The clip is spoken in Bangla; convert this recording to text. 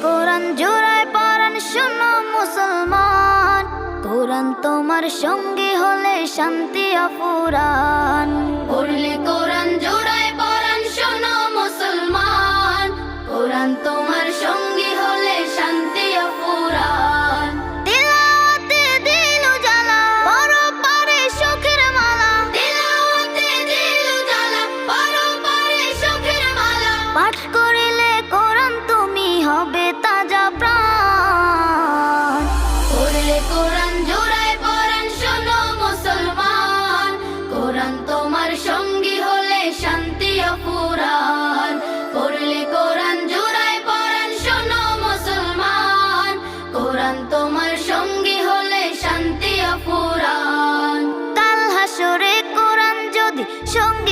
কোরআন জোড়ায় পরাণ শোনো মুসলমান, কোরআন তোমার সঙ্গী হলে শান্তি অফুরান। পড়লে কোরআন জোড়ায় পরাণ শোনো মুসলমান, কোরআন তোমার সঙ্গী হলে শান্তি অফুরান। তিলাওয়াতে দিল জ্বালা, পরপারে সুখের মালা। তিলাওয়াতে দিল জ্বালা, পরপারে সুখের মালা। পাঠ করিলে কোরআন তুমি হবে তাজা প্রাণ। পড়লে কোরআন জোড়ায় পরাণ শোনো মুসলমান, কোরআন তোমার সঙ্গী হলে শান্তি অফুরান। পড়লে কোরআন জোড়ায় পরাণ শোনো মুসলমান, কোরআন তোমার সঙ্গী হলে শান্তি অফুরান। কাল হাসরে কোরআন যদি সঙ্গী